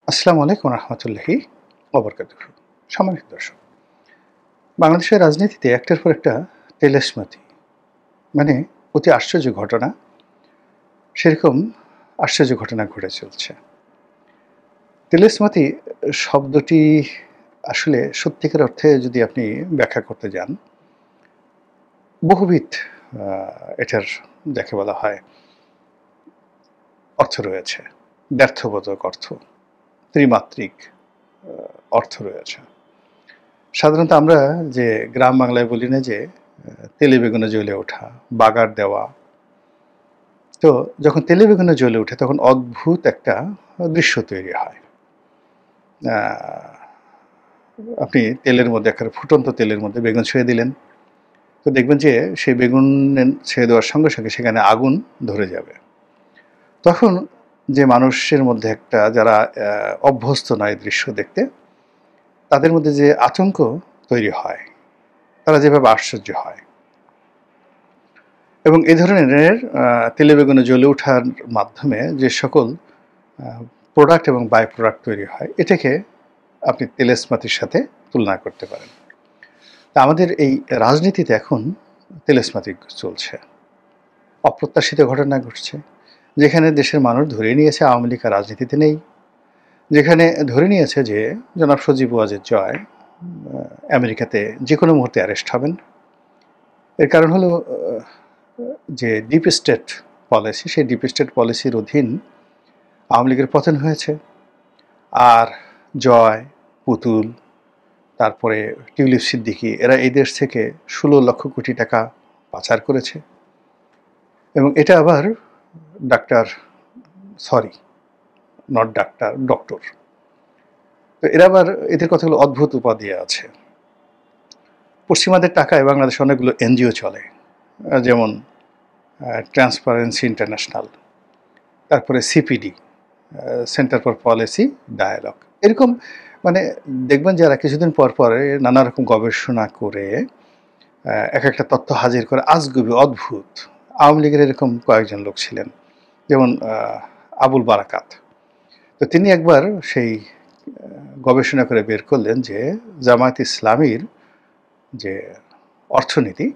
আসসালামু আলাইকুম রহমতুল্লাহি ওবরকাতুহু। সম্মানিত দর্শক, বাংলাদেশের রাজনীতিতে একটার পর একটা তেলাসমাতি মানে অতি আশ্চর্য ঘটনা, সেরকম আশ্চর্য ঘটনা ঘটে চলছে। তেলাসমাতি শব্দটি আসলে সত্যিকার অর্থে যদি আপনি ব্যাখ্যা করতে যান, বহুবিধ এটার যাকে বলা হয় অর্থ রয়েছে। ব্যর্থবোধক অর্থ, ত্রিমাত্রিক অর্থ রয়েছে। সাধারণত আমরা যে গ্রাম বাংলায় বলি না যে তেলে বেগুনে জ্বলে ওঠা, বাগার দেওয়া। তো যখন তেলে বেগুনে জ্বলে ওঠে তখন অদ্ভুত একটা দৃশ্য তৈরি হয়। আ আপনি তেলের মধ্যে একেবারে ফুটন্ত তেলের মধ্যে বেগুন ছুঁয়ে দিলেন। তো দেখবেন যে সেই বেগুন ছেড়ে দেওয়ার সঙ্গে, সঙ্গে সেখানে আগুন ধরে যাবে। তখন যে মানুষের মধ্যে একটা যারা অভ্যস্ত নয় দৃশ্য দেখতে, তাদের মধ্যে যে আতঙ্ক তৈরি হয়, তারা যেভাবে আশ্চর্য হয়। এবং এ ধরনের তেলে বেগুনে জ্বলে ওঠার মাধ্যমে যে সকল আ প্রোডাক্ট এবং বাই প্রোডাক্ট তৈরি হয়, এটাকে আপনি তেলেস্মাতির সাথে তুলনা করতে পারেন। তা আমাদের এই রাজনীতিতে এখন তেলেস্মাতি চলছে। অপ্রত্যাশিত ঘটনা ঘটছে। যেখানে দেশের মানুষ ধরে নিয়েছে আওয়ামী লীগ আর রাজনীতিতে নেই। যেখানে ধরে নিয়েছে যে জনাব সজীব ওয়াজেদ জয় আমেরিকাতে যেকোনো মুহূর্তে অ্যারেস্ট হবেন। এর কারণ হলো যে ডিপ স্টেট পলিসি, সেই ডিপ স্টেট পলিসির অধীন আওয়ামী লীগের পতন হয়েছে। আর জয়, পুতুল, তারপরে টিউলিপ সিদ্দিকী এরা এই দেশ থেকে ১৬ লক্ষ কোটি টাকা পাচার করেছে। এবং এটা আবার doctor sorry not doctor, doctor. তো এরা আবার এদের কথাগুলো অদ্ভুত উপাধি আছে। পশ্চিমাদের টাকায় বাংলাদেশে অনেকগুলো এনজিও চলে, যেমন ট্রান্সপারেন্সি ইন্টারন্যাশনাল, তারপরে CPD, centre for policy dialogue. এরকম মানে দেখবেন যারা কিছুদিন পর পরে নানা রকম গবেষণা করে এক একটা তথ্য হাজির করে আজগুবি অদ্ভুত। আওয়ামী লীগের এরকম কয়েকজন লোক ছিলেন, যেমন আবুল বারাকাত। তো তিনি একবার সেই গবেষণা করে বের করলেন যে জামায়াত ইসলামীর যে অর্থনীতি,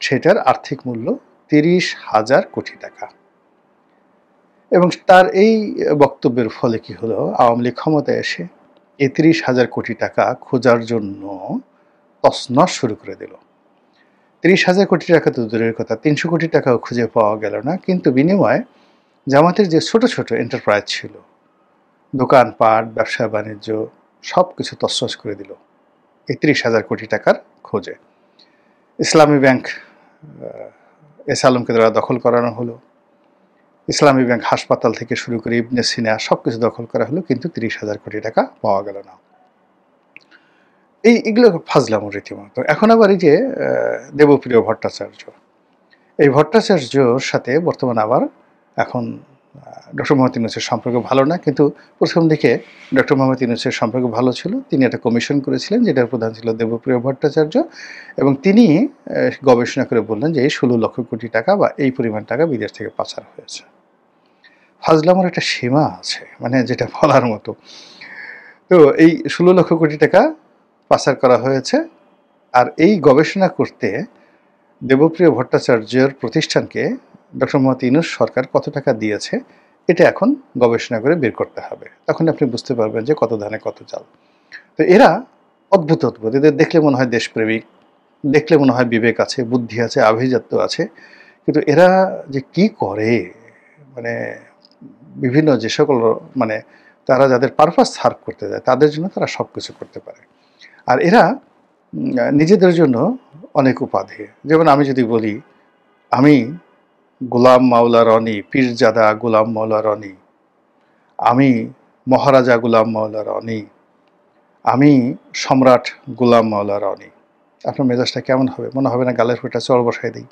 সেটার আর্থিক মূল্য ৩০,০০০ কোটি টাকা। এবং তার এই বক্তব্যের ফলে কি হলো, আওয়ামী লীগ ক্ষমতায় এসে এই ৩০,০০০ কোটি টাকা খোঁজার জন্য তছনছ শুরু করে দিল। ৩০,০০০ কোটি টাকা তো দূরের কথা, ৩০০ কোটি টাকাও খুঁজে পাওয়া গেল না। কিন্তু বিনিময়ে জামাতের যে ছোট ছোট এন্টারপ্রাইজ ছিল, দোকানপাট, ব্যবসা বাণিজ্য, সব কিছু তছনছ করে দিল এই ৩০,০০০ কোটি টাকার খোঁজে। ইসলামী ব্যাংক এস আলমকে দ্বারা দখল করানো হলো। ইসলামী ব্যাংক হাসপাতাল থেকে শুরু করে ইবনে সিনা সব কিছু দখল করা হলো, কিন্তু ৩০,০০০ কোটি টাকা পাওয়া গেল না। এগুলো ফাজলামো রীতিমতো। এখন আবার এই যে দেবপ্রিয় ভট্টাচার্য, এই ভট্টাচার্যর সাথে বর্তমানে আবার এখন ডক্টর মোহাম্মদ ইউনূসের সম্পর্ক ভালো না, কিন্তু প্রথম দিকে ডক্টর মোহাম্মদ ইউনূসের সম্পর্ক ভালো ছিল। তিনি একটা কমিশন করেছিলেন, যেটার প্রধান ছিল দেবপ্রিয় ভট্টাচার্য, এবং তিনি গবেষণা করে বললেন যে এই ১৬ লক্ষ কোটি টাকা বা এই পরিমাণ টাকা বিদেশ থেকে পাচার হয়েছে। ফাজলামোর একটা সীমা আছে, মানে যেটা বলার মতো। তো এই ১৬ লক্ষ কোটি টাকা পাচার করা হয়েছে। আর এই গবেষণা করতে দেবপ্রিয় ভট্টাচার্যের প্রতিষ্ঠানকে ডক্টর মোহাম্মদ ইউনূস সরকার কত টাকা দিয়েছে, এটা এখন গবেষণা করে বের করতে হবে। তখন আপনি বুঝতে পারবেন যে কত ধানে কত চাল। তো এরা অদ্ভুত অদ্ভুত, এদের দেখলে মনে হয় দেশপ্রেমিক, দেখলে মনে হয় বিবেক আছে, বুদ্ধি আছে, আভিজাত্য আছে। কিন্তু এরা যে কি করে, মানে বিভিন্ন যে সকল মানে তারা যাদের পারপাস সার্ভ করতে যায় তাদের জন্য তারা সব কিছু করতে পারে। আর এরা নিজেদের জন্য অনেক উপাধি, যেমন আমি যদি বলি আমি গোলাম মাওলা রনি, পীরজাদা গোলাম মাওলা রনি, আমি মহারাজা গোলাম মাওলা রনি, আমি সম্রাট গোলাম মাওলা রনি, আপনার মেজাজটা কেমন হবে? মনে হবে না গালের ফুটা চড় বসাই দিই?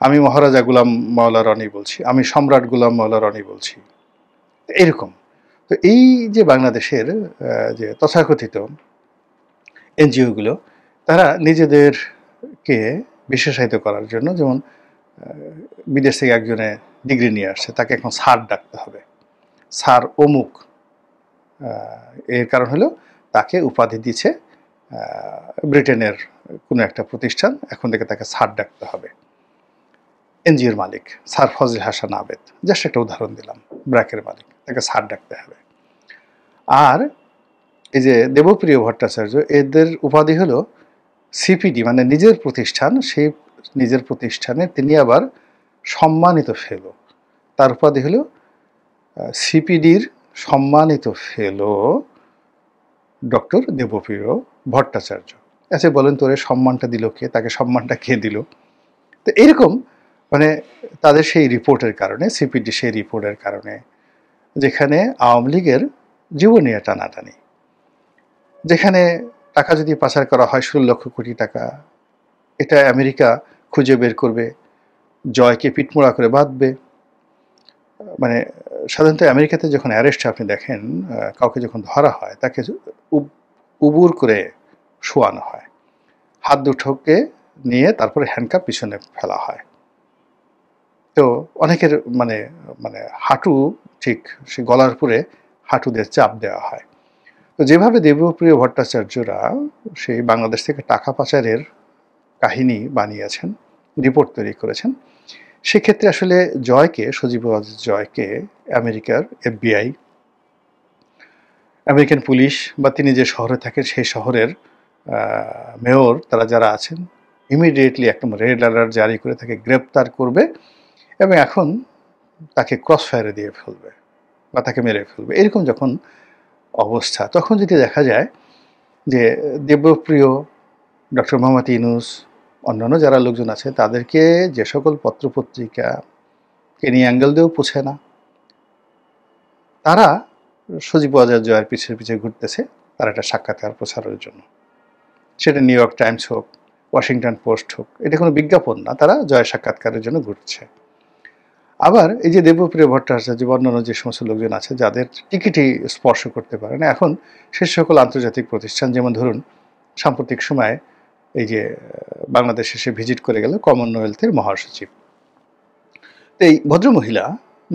আমি মহারাজা গোলাম মাওলা রনি বলছি, আমি সম্রাট গোলাম মাওলা রনি বলছি, এরকম। তো এই যে বাংলাদেশের যে তথাকথিত এনজিওগুলো, তারা নিজেদেরকে বিশেষায়িত করার জন্য, যেমন বিদেশ থেকে একজনে ডিগ্রি নিয়ে আসছে, তাকে এখন স্যার ডাকতে হবে, স্যার অমুক, এর কারণ হলো তাকে উপাধি দিচ্ছে ব্রিটেনের কোনো একটা প্রতিষ্ঠান, এখন থেকে তাকে স্যার ডাকতে হবে। এনজিওর মালিক স্যার ফজল হাসান আবেদ, জাস্ট একটা উদাহরণ দিলাম, ব্র্যাকের মালিক, তাকে স্যার ডাকতে হবে। আর এই যে দেবপ্রিয় ভট্টাচার্য, এদের উপাধি হলো সিপিডি, মানে নিজের প্রতিষ্ঠান, সেই নিজের প্রতিষ্ঠানে তিনি আবার সম্মানিত ফেলো। তার উপাধি হলো সিপিডির সম্মানিত ফেলো ডক্টর দেবপ্রিয় ভট্টাচার্য। আচ্ছা বলেন তো, সম্মানটা দিল কে, তাকে সম্মানটা কে দিল? তো এরকম মানে তাদের সেই রিপোর্টের কারণে, সিপিডি সেই রিপোর্টের কারণে, যেখানে আওয়ামী লীগের জীবনীয় টানাটানি, যেখানে টাকা যদি পাচার করা হয় 16 লক্ষ কোটি টাকা, এটা আমেরিকা খুঁজে বের করবে, জয়কে পিটমোড়া করে বাঁধবে। মানে সাধারণত আমেরিকাতে যখন অ্যারেস্ট আপনি দেখেন, কাউকে যখন ধরা হয় তাকে উবুর করে শোয়ানো হয়, হাত দুটোকে নিয়ে তারপরে হ্যান্ডকাপ পিছনে ফেলা হয়। তো অনেকের মানে মানে হাঁটু ঠিক সে গলার পরে হাঁটুদের চাপ দেওয়া হয়। তো যেভাবে দেবপ্রিয় ভট্টাচার্যরা সেই বাংলাদেশ থেকে টাকা পাচারের কাহিনী বানিয়েছেন, রিপোর্ট তৈরি করেছেন, সেক্ষেত্রে আসলে জয়কে, সজীব জয়কে আমেরিকার FBI, আমেরিকান পুলিশ বা তিনি যে শহরে থাকেন সেই শহরের মেয়র, তারা যারা আছেন, ইমিডিয়েটলি একটা রেড অ্যালার্ট জারি করে তাকে গ্রেপ্তার করবে এবং এখন তাকে ক্রস ফায়ারে দিয়ে ফেলবে বা তাকে মেরে ফেলবে। এরকম যখন অবস্থা, তখন যদি দেখা যায় যে দেবপ্রিয়, ডক্টর মোহাম্মদ ইউনূস, অন্যান্য যারা লোকজন আছে, তাদেরকে যে সকল পত্রপত্রিকাকে নিয়ে অ্যাঙ্গেল দিয়েও পোছে না, তারা সজীব জয়ের পিছিয়ে ঘুরতেছে তার একটা সাক্ষাৎকার প্রচারের জন্য। সেটা নিউ ইয়র্ক টাইমস হোক, ওয়াশিংটন পোস্ট হোক, এটা কোনো বিজ্ঞাপন না, তারা জয়ের সাক্ষাৎকারের জন্য ঘুরছে। আবার এই যে দেবপ্রিয় ভট্টাচার্য, অন্যান্য যে সমস্ত লোকজন আছে যাদের টিকিটই স্পর্শ করতে পারে না, এখন সে সকল আন্তর্জাতিক প্রতিষ্ঠান, যেমন ধরুন সাম্প্রতিক সময়ে এই যে বাংলাদেশে এসে ভিজিট করে গেল কমনওয়েলথের মহাসচিব, তো এই ভদ্রমহিলা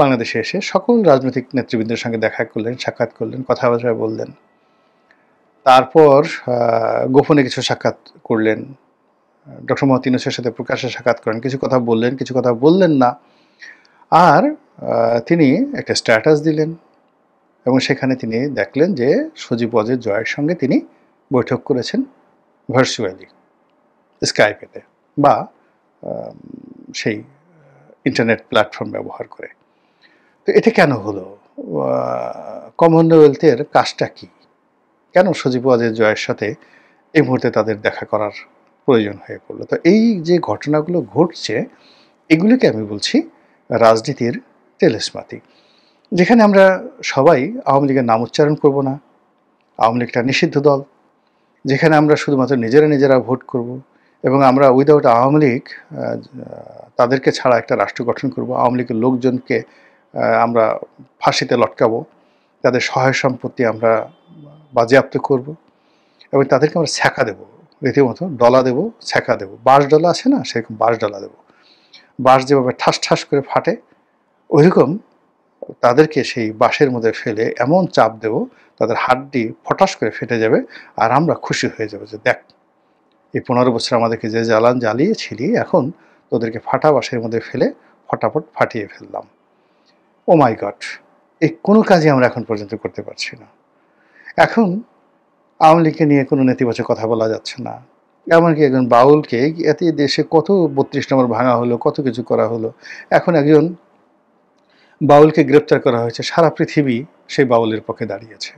বাংলাদেশে এসে সকল রাজনৈতিক নেতৃবৃন্দের সঙ্গে দেখা করলেন, সাক্ষাৎ করলেন, কথাবার্তা বললেন, তারপর গোপনে কিছু সাক্ষাৎ করলেন, ডক্টর মোহাম্মদ ইউনূসের সাথে প্রকাশ্যে সাক্ষাৎ করেন, কিছু কথা বললেন, কিছু কথা বললেন না, আর তিনি একটা স্ট্যাটাস দিলেন এবং সেখানে তিনি দেখলেন যে সজীব জয়ের সঙ্গে তিনি বৈঠক করেছেন ভার্চুয়ালি, স্কাইপেতে বা সেই ইন্টারনেট প্ল্যাটফর্ম ব্যবহার করে। তো এটা কেন হলো? কমনওয়েলথের কাজটা কি? কেন সজীব জয়ের সাথে এই মুহূর্তে তাদের দেখা করার প্রয়োজন হয়ে পড়লো? তো এই যে ঘটনাগুলো ঘটছে, এগুলিকে আমি বলছি রাজনীতির তেলেস্মাতি, যেখানে আমরা সবাই আওয়ামী লীগের নাম উচ্চারণ করব না, আওয়ামী লীগটা নিষিদ্ধ দল, যেখানে আমরা শুধুমাত্র নিজেরা ভোট করব এবং আমরা উইদাউট আওয়ামী লীগ তাদেরকে ছাড়া একটা রাষ্ট্র গঠন করব, আওয়ামী লীগের লোকজনকে আমরা ফাঁসিতে লটকাবো, তাদের সহায় সম্পত্তি আমরা বাজেয়াপ্ত করব এবং তাদেরকে আমরা ছ্যাঁকা দেবো, রীতিমতো ডলা দেবো, ছ্যাঁকা দেবো, বাঁশ ডলা আছে না, সেরকম বাঁশ ডলা দেবো, বাঁশ যেভাবে ঠাস ঠাস করে ফাটে ওইরকম তাদেরকে সেই বাঁশের মধ্যে ফেলে এমন চাপ দেব তাদের হাড্ডি ফটাস করে ফেটে যাবে, আর আমরা খুশি হয়ে যাবো যে দেখ, এই 15 বছর আমাদেরকে যে জ্বালিয়েছিলি, এখন তোদেরকে ফাটা বাঁশের মধ্যে ফেলে ফটাফট ফাটিয়ে ফেললাম। ও মাই গড, এই কোনো কাজই আমরা এখন পর্যন্ত করতে পারছি না। এখন আওয়ামী লীগকে নিয়ে কোনো নেতিবাচক কথা বলা যাচ্ছে না, এমনকি একজন বাউলকে, এতে দেশে কত 32 নম্বর ভাঙা হলো, কত কিছু করা হলো, এখন একজন বাউলকে গ্রেপ্তার করা হয়েছে, সারা পৃথিবী সেই বাউলের পক্ষে দাঁড়িয়েছে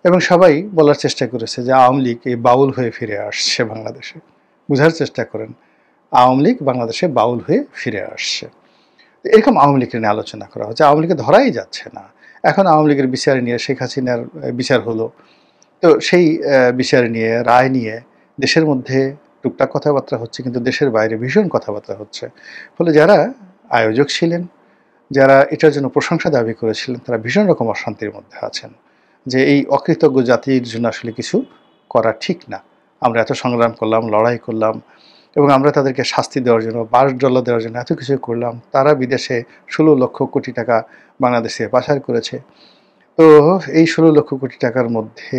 এবং সবাই বলার চেষ্টা করেছে যে আওয়ামী লীগ এই বাউল হয়ে ফিরে আসছে বাংলাদেশে। বোঝার চেষ্টা করেন, আওয়ামী লীগ বাংলাদেশে বাউল হয়ে ফিরে আসছে। এরকম আওয়ামী লীগের নিয়ে আলোচনা করা হচ্ছে, আওয়ামী লীগকে ধরাই যাচ্ছে না। এখন আওয়ামী লীগের বিচার নিয়ে, শেখ হাসিনার বিচার হলো, তো সেই বিচার নিয়ে, রায় নিয়ে দেশের মধ্যে টুকটাক কথাবার্তা হচ্ছে, কিন্তু দেশের বাইরে ভীষণ কথাবার্তা হচ্ছে। ফলে যারা আয়োজক ছিলেন, যারা এটার জন্য প্রশংসা দাবি করেছিলেন, তারা ভীষণ রকম অশান্তির মধ্যে আছেন যে এই অকৃতজ্ঞ জাতির জন্য আসলে কিছু করা ঠিক না। আমরা এত সংগ্রাম করলাম, লড়াই করলাম এবং আমরা তাদেরকে শাস্তি দেওয়ার জন্য, $12 দেওয়ার জন্য এত কিছু করলাম, তারা বিদেশে 16 লক্ষ কোটি টাকা বাংলাদেশে পাচার করেছে। তো তো এই ১৬ লক্ষ কোটি টাকার মধ্যে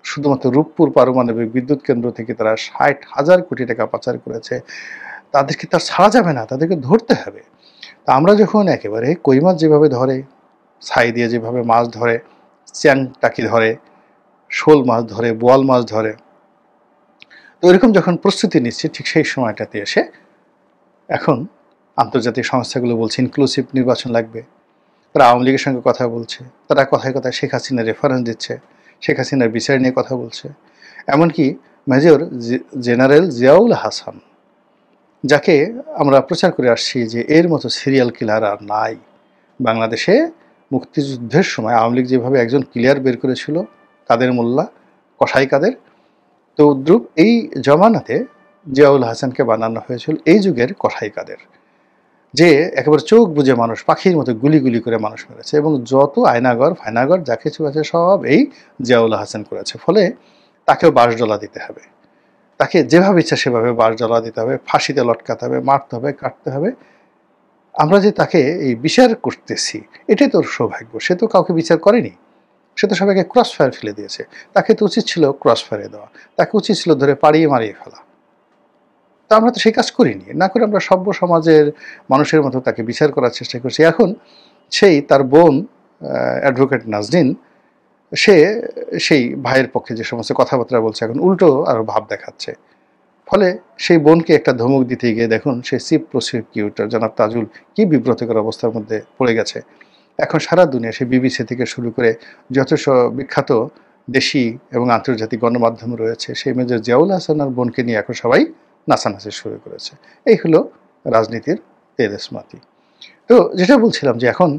শুধুমাত্র রূপপুর পারমাণবিক বিদ্যুৎ কেন্দ্র থেকে তারা ৬০,০০০ কোটি টাকা পাচার করেছে। তাদেরকে তো আর ছাড়া যাবে না, তাদেরকে ধরতে হবে। তা আমরা যখন একেবারে কই মাছ যেভাবে ধরে, ছাই দিয়ে যেভাবে মাছ ধরে, চ্যাং টাকি ধরে, শোল মাছ ধরে, বোয়াল মাছ ধরে, তো এরকম যখন প্রস্তুতি নিচ্ছে ঠিক সেই সময়টাতে এসে এখন আন্তর্জাতিক সংস্থাগুলো বলছে ইনক্লুসিভ নির্বাচন লাগবে। তারা আওয়ামী লীগের সঙ্গে কথা বলছে, তারা কথায় কথায় শেখ হাসিনার রেফারেন্স দিচ্ছে, শেখ হাসিনার বিচার নিয়ে কথা বলছে। এমনকি মেজর জেনারেল জিয়াউল হাসান, যাকে আমরা প্রচার করে আসছি যে এর মতো সিরিয়াল কিলার আর নাই বাংলাদেশে। মুক্তিযুদ্ধের সময় আওয়ামী লীগ যেভাবে একজন ক্লিয়ার বের করেছিল কাদের মোল্লা, কসাই কাদের, তো দ্রুপ এই জমানাতে জিয়াউল হাসানকে বানানো হয়েছিল এই যুগের কসাই কাদের, যে একেবারে চোখ বুজে মানুষ পাখির মতো গুলি গুলি করে মানুষ মেরেছে, এবং যত আয়নাগর ফায়নাগর যা কিছু আছে সব এই জিয়াউল হাসান করেছে। ফলে তাকেও বাঁশডলা দিতে হবে, তাকে যেভাবে ইচ্ছা সেভাবে বাঁশডলা দিতে হবে, ফাঁসিতে লটকাতে হবে, মারতে হবে, কাটতে হবে। আমরা যে তাকে এই বিচার করতেছি এটাই তোর সৌভাগ্য। সে তো কাউকে বিচার করেনি, সে তো সবাইকে ক্রস ফায়ার ফেলে দিয়েছে। তাকে তো উচিত ছিল ক্রস ফায়ারে দেওয়া, তাকে উচিত ছিল ধরে পাড়িয়ে মারিয়ে ফেলা। তা আমরা তো সেই কাজ করিনি, না করে আমরা সভ্য সমাজের মানুষের মতো তাকে বিচার করার চেষ্টা করছি। এখন সেই তার বোন অ্যাডভোকেট নাজনীন, সে সেই ভাইয়ের পক্ষে যে সমস্ত কথাবার্তা বলছে এখন উল্টো আরও ভাব দেখাচ্ছে। ফলে সেই বোনকে একটা ধমক দিতে গিয়ে দেখুন সেই চিফ প্রসিকিউটর জনাব তাজুল কি বিব্রতকর অবস্থার মধ্যে পড়ে গেছে। এখন সারা দুনিয়া সে বিবিসি থেকে শুরু করে যথেষ্ট বিখ্যাত দেশি এবং আন্তর্জাতিক গণমাধ্যম রয়েছে, সেই মেজর জিয়াউল হাসানের বোনকে নিয়ে এখন সবাই নাচানাচি শুরু করেছে। এই হলো রাজনীতির তেজস্মাতি। তো যেটা বলছিলাম যে এখন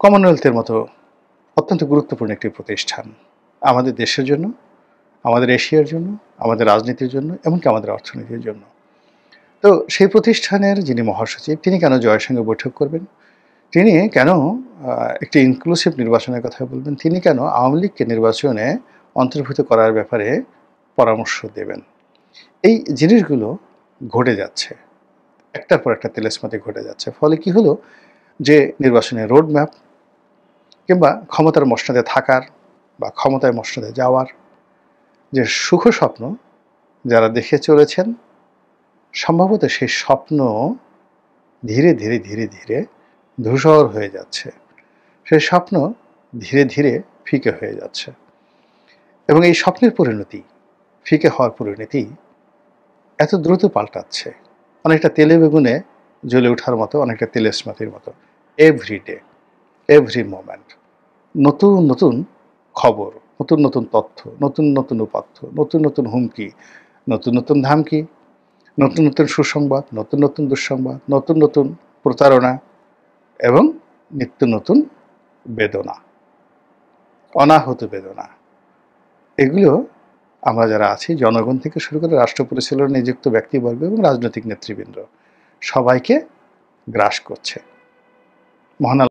কমনওয়েলথের মতো অত্যন্ত গুরুত্বপূর্ণ একটি প্রতিষ্ঠান আমাদের দেশের জন্য, আমাদের এশিয়ার জন্য, আমাদের রাজনীতির জন্য, এমনকি আমাদের অর্থনীতির জন্য। তো সেই প্রতিষ্ঠানের যিনি মহাসচিব তিনি কেন জয়ের সঙ্গে বৈঠক করবেন, তিনি কেন একটি ইনক্লুসিভ নির্বাচনের কথা বলবেন, তিনি কেন আওয়ামী লীগকে নির্বাচনে অন্তর্ভুক্ত করার ব্যাপারে পরামর্শ দেবেন, এই জিনিসগুলো ঘটে যাচ্ছে, একটার পর একটা তেলেসমাতি ঘটে যাচ্ছে। ফলে কি হলো যে নির্বাচনের রোড ম্যাপ কিংবা ক্ষমতার মসনদে থাকার বা ক্ষমতায় মসনদে যাওয়ার যে সুখ স্বপ্ন যারা দেখে চলেছেন, সম্ভবত সেই স্বপ্ন ধীরে ধীরে ধীরে ধীরে ধূসর হয়ে যাচ্ছে, সেই স্বপ্ন ধীরে ধীরে ফিকে হয়ে যাচ্ছে। এবং এই স্বপ্নের পরিণতি, ফিকে হওয়ার পরিণতি এত দ্রুত পাল্টাচ্ছে, অনেকটা তেলে বেগুনে জ্বলে ওঠার মতো, অনেকটা তেলেস্মাতির মতো। এভরিডে, এভরি মোমেন্ট নতুন নতুন খবর, নতুন নতুন তথ্য, নতুন নতুন উপাত্ত, নতুন নতুন হুমকি, নতুন নতুন ধামকি, নতুন নতুন সুসংবাদ, নতুন নতুন দুঃসংবাদ, নতুন নতুন প্রতারণা এবং নিত্য নতুন বেদনা, অনাহত বেদনা। এগুলো আমরা যারা আছি জনগণ থেকে শুরু করে রাষ্ট্র পরিচালনায় নিযুক্ত ব্যক্তিবর্গ এবং রাজনৈতিক নেতৃবৃন্দ সবাইকে গ্রাস করছে। মহান